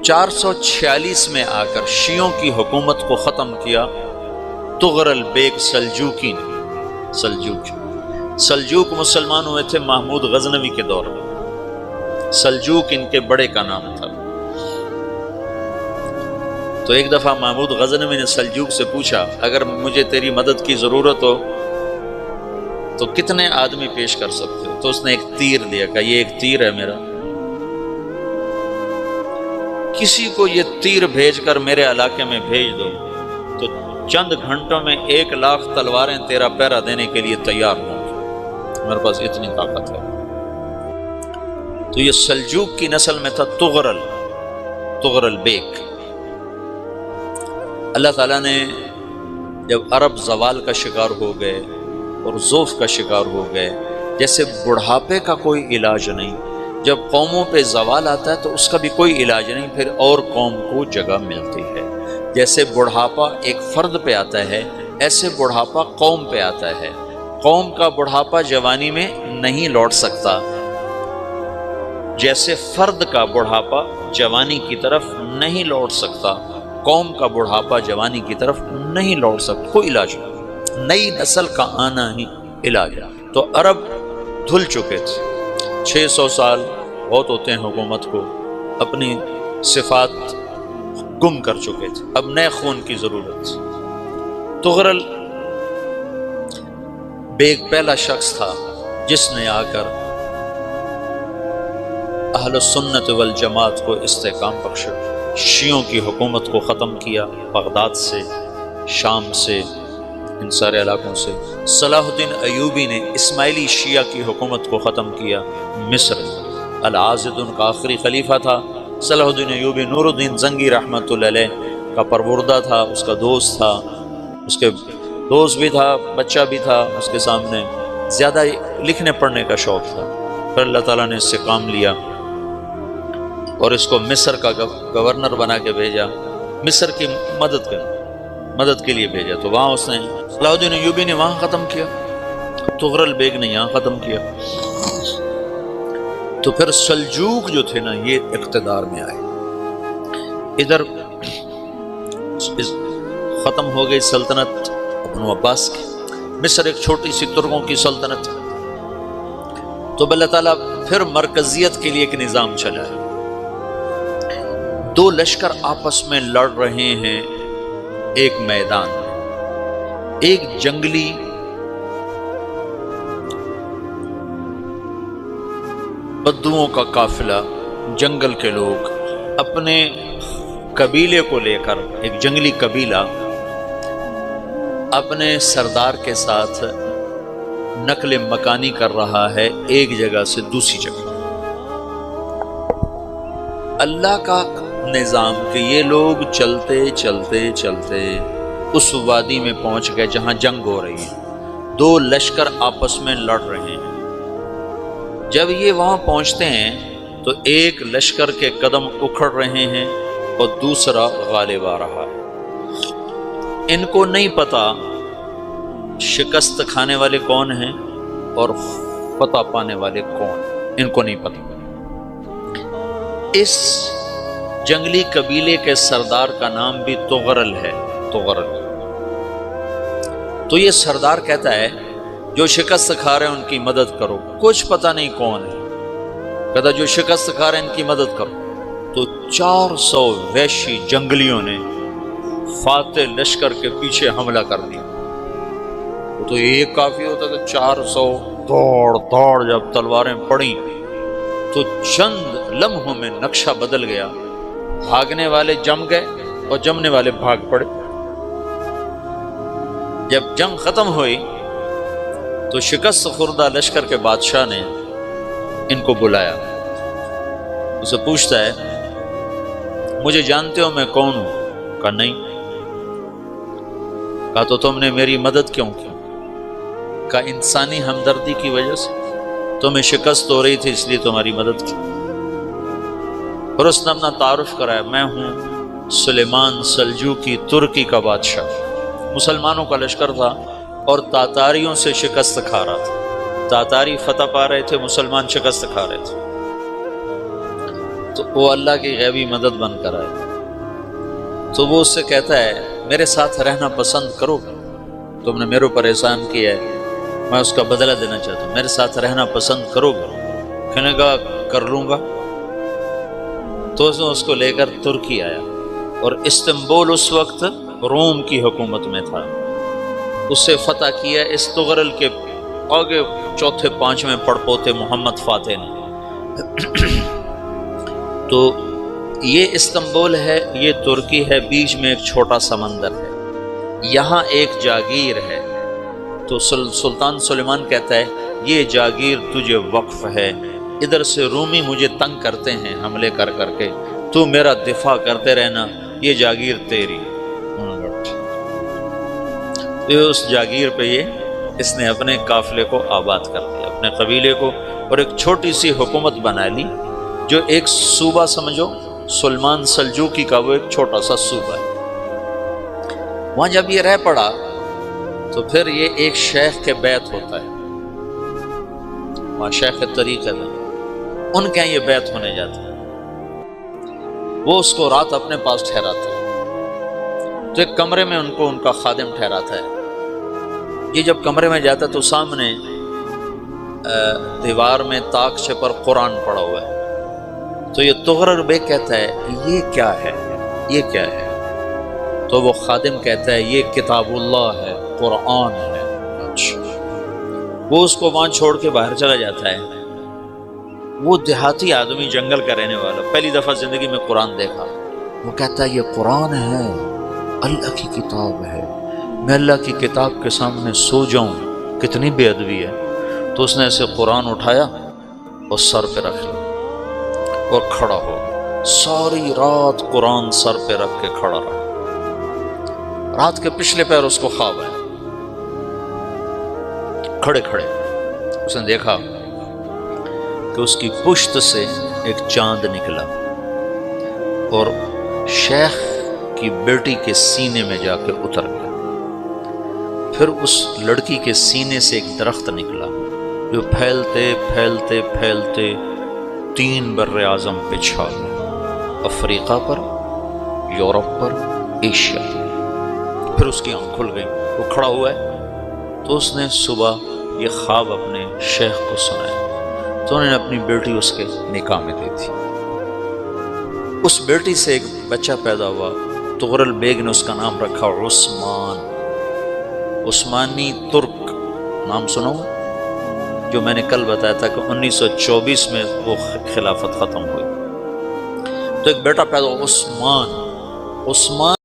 446 میں آ کر شیعوں کی حکومت کو ختم کیا تغرل بیگ سلجوکی نے۔ سلجوک مسلمان ہوئے تھے محمود غزنوی کے دور میں، سلجوک ان کے بڑے کا نام تھا۔ تو ایک دفعہ محمود غزنوی نے سلجوک سے پوچھا اگر مجھے تیری مدد کی ضرورت ہو تو کتنے آدمی پیش کر سکتے ہو؟ تو اس نے ایک تیر دیا، کہا یہ ایک تیر ہے میرا، کسی کو یہ تیر بھیج کر میرے علاقے میں بھیج دو تو چند گھنٹوں میں 1,00,000 تلواریں تیرا پہرا دینے کے لیے تیار ہوں گی، میرے پاس اتنی طاقت ہے۔ تو یہ سلجوک کی نسل میں تھا تغرل بیگ۔ اللہ تعالیٰ نے جب عرب زوال کا شکار ہو گئے اور ضعف کا شکار ہو گئے، جیسے بڑھاپے کا کوئی علاج نہیں، جب قوموں پہ زوال آتا ہے تو اس کا بھی کوئی علاج نہیں، پھر اور قوم کو جگہ ملتی ہے۔ جیسے بڑھاپا ایک فرد پہ آتا ہے، ایسے بڑھاپا قوم پہ آتا ہے۔ قوم کا بڑھاپا جوانی میں نہیں لوٹ سکتا، جیسے فرد کا بڑھاپا جوانی کی طرف نہیں لوٹ سکتا، قوم کا بڑھاپا جوانی کی طرف نہیں لوٹ سکتا، کوئی علاج نہیں، نئی نسل کا آنا ہی علاج ہے۔ تو عرب دھل چکے تھے، 600 سال بہت ہوتے ہیں حکومت کو، اپنی صفات گم کر چکے تھے، اب نئے خون کی ضرورت تھی۔ تغرل بیگ پہلا شخص تھا جس نے آ کر اہل سنت والجماعت کو استحکام بخشا، شیعوں کی حکومت کو ختم کیا، بغداد سے، شام سے، ان سارے علاقوں سے۔ صلاح الدین ایوبی نے اسماعیلی شیعہ کی حکومت کو ختم کیا، مصر۔ العاضد ان کا آخری خلیفہ تھا۔ صلاح الدین ایوبی نور الدین زنگی رحمۃ اللہ علیہ کا پروردہ تھا، اس کا دوست تھا، اس کے دوست بھی تھا، بچہ بھی تھا اس کے سامنے، زیادہ لکھنے پڑھنے کا شوق تھا۔ پھر اللہ تعالیٰ نے اس سے کام لیا اور اس کو مصر کا گورنر بنا کے بھیجا، مصر کی مدد کے لیے بھیجا۔ تو وہاں اس نے صلاح الدین ایوبی نے وہاں ختم کیا، تغرل بیگ نے یہاں ختم کیا۔ تو پھر سلجوک جو تھے نا یہ اقتدار میں آئے، ادھر ختم ہو گئی سلطنت ابن عباس کی، مصر ایک چھوٹی سی ترکوں کی سلطنت۔ تو اللہ تعالیٰ پھر مرکزیت کے لیے ایک نظام چلایا، 2 لشکر آپس میں لڑ رہے ہیں ایک میدان میں، ایک جنگلی بدوؤں کا قافلہ، جنگل کے لوگ اپنے قبیلے کو لے کر، ایک جنگلی قبیلہ اپنے سردار کے ساتھ نقل مکانی کر رہا ہے ایک جگہ سے دوسری جگہ۔ اللہ کا نظام کہ یہ لوگ چلتے چلتے چلتے اس وادی میں پہنچ گئے جہاں جنگ ہو رہی ہے، 2 لشکر آپس میں لڑ رہے ہیں۔ جب یہ وہاں پہنچتے ہیں تو ایک لشکر کے قدم اکھڑ رہے ہیں اور دوسرا غالب آ رہا ہے۔ ان کو نہیں پتا شکست کھانے والے کون ہیں اور فتح پانے والے کون، ان کو نہیں پتا۔ اس جنگلی قبیلے کے سردار کا نام بھی تغرل ہے، تغرل۔ تو یہ سردار کہتا ہے جو شکست کھا رہے ہیں ان کی مدد کرو، کچھ پتہ نہیں کون ہے، کہتا جو شکست کھا رہے ہیں ان کی مدد کرو۔ تو 400 وحشی جنگلیوں نے فاتح لشکر کے پیچھے حملہ کر دیا۔ تو ایک کافی ہوتا تھا، 400 دوڑ جب تلواریں پڑیں تو چند لمحوں میں نقشہ بدل گیا، بھاگنے والے جم گئے اور جمنے والے بھاگ پڑے۔ جب جنگ ختم ہوئی تو شکست خوردہ لشکر کے بادشاہ نے ان کو بلایا، اسے پوچھتا ہے مجھے جانتے ہو میں کون ہوں؟ کہا نہیں۔ کہا تو تم نے میری مدد کیوں کی؟ کہا انسانی ہمدردی کی وجہ سے، تمہیں شکست ہو رہی تھی اس لیے تمہاری مدد کی۔ اور اس نے اپنا تعارف کرایا، میں ہوں سلیمان سلجوکی، ترکی کا بادشاہ۔ مسلمانوں کا لشکر تھا اور تاتاریوں سے شکست کھا رہا تھا، تاتاری فتح پا رہے تھے، مسلمان شکست کھا رہے تھے۔ تو وہ اللہ کی غیبی مدد بن کر آئے، تو وہ اس سے کہتا ہے میرے ساتھ رہنا پسند کرو گے؟ تم نے میرے اوپر احسان کیا ہے، میں اس کا بدلہ دینا چاہتا ہوں، میرے ساتھ رہنا پسند کرو گے؟ کہنے کا کر لوں گا۔ تو اس کو لے کر ترکی آیا، اور استنبول اس وقت روم کی حکومت میں تھا، اسے فتح کیا اس تغرل کے آگے چوتھے پانچویں پڑپوتے محمد فاتح نے۔ تو یہ استنبول ہے، یہ ترکی ہے، بیچ میں ایک چھوٹا سمندر ہے، یہاں ایک جاگیر ہے۔ تو سلطان سلیمان کہتا ہے یہ جاگیر تجھے وقف ہے، ادھر سے رومی مجھے تنگ کرتے ہیں حملے کر کر کے، تو میرا دفاع کرتے رہنا، یہ جاگیر تیری۔ اس جاگیر پہ اس نے اپنے قافلے کو آباد کر دیا، اپنے قبیلے کو، اور ایک چھوٹی سی حکومت بنا لی، جو ایک صوبہ سمجھو، سلمان سلجوقی کا وہ ایک چھوٹا سا صوبہ ہے۔ وہاں جب یہ رہ پڑا تو پھر یہ ایک شیخ کے بیت ہوتا ہے، وہاں شیخ طریقہ ہے، ان کے یہ بیت ہونے جاتا ہے، وہ اس کو رات اپنے پاس ٹھہراتا ہے، تو ایک کمرے میں ان کو ان کا خادم ٹھہراتا ہے۔ یہ جب کمرے میں جاتا ہے تو سامنے دیوار میں طاقچے پر قرآن پڑا ہوا ہے، تو یہ تغرل بیگ کہتا ہے یہ کیا ہے، یہ کیا ہے؟ تو وہ خادم کہتا ہے یہ کتاب اللہ ہے، قرآن ہے۔ وہ اس کو وہاں چھوڑ کے باہر چلا جاتا ہے۔ وہ دیہاتی آدمی، جنگل کا رہنے والا، پہلی دفعہ زندگی میں قرآن دیکھا، وہ کہتا ہے یہ قرآن ہے، اللہ کی کتاب ہے، میں اللہ کی کتاب کے سامنے سو جاؤں، کتنی بے ادبی ہے۔ تو اس نے ایسے قرآن اٹھایا اور سر پہ رکھ لیا اور کھڑا ہو گیا، ساری رات قرآن سر پہ رکھ کے کھڑا رہا۔ رات کے پچھلے پہر اس کو خواب آیا، کھڑے کھڑے اس نے دیکھا کہ اس کی پشت سے ایک چاند نکلا اور شیخ کی بیٹی کے سینے میں جا کے اتر گیا۔ پھر اس لڑکی کے سینے سے ایک درخت نکلا جو پھیلتے پھیلتے پھیلتے 3 بر اعظم پہ چھا گیا، افریقہ پر، یورپ پر، ایشیا پر۔ پھر اس کی آنکھ کھل گئی، وہ کھڑا ہوا ہے، تو اس نے صبح یہ خواب اپنے شیخ کو سنایا، تو انہوں نے اپنی بیٹی اس کے نکاح میں دی تھی۔ اس بیٹی سے ایک بچہ پیدا ہوا، تغرل بیگ نے اس کا نام رکھا عثمان، عثمانی ترک نام سنو، جو میں نے کل بتایا تھا کہ 1924 میں وہ خلافت ختم ہوئی۔ تو ایک بیٹا پیدا ہوا عثمان۔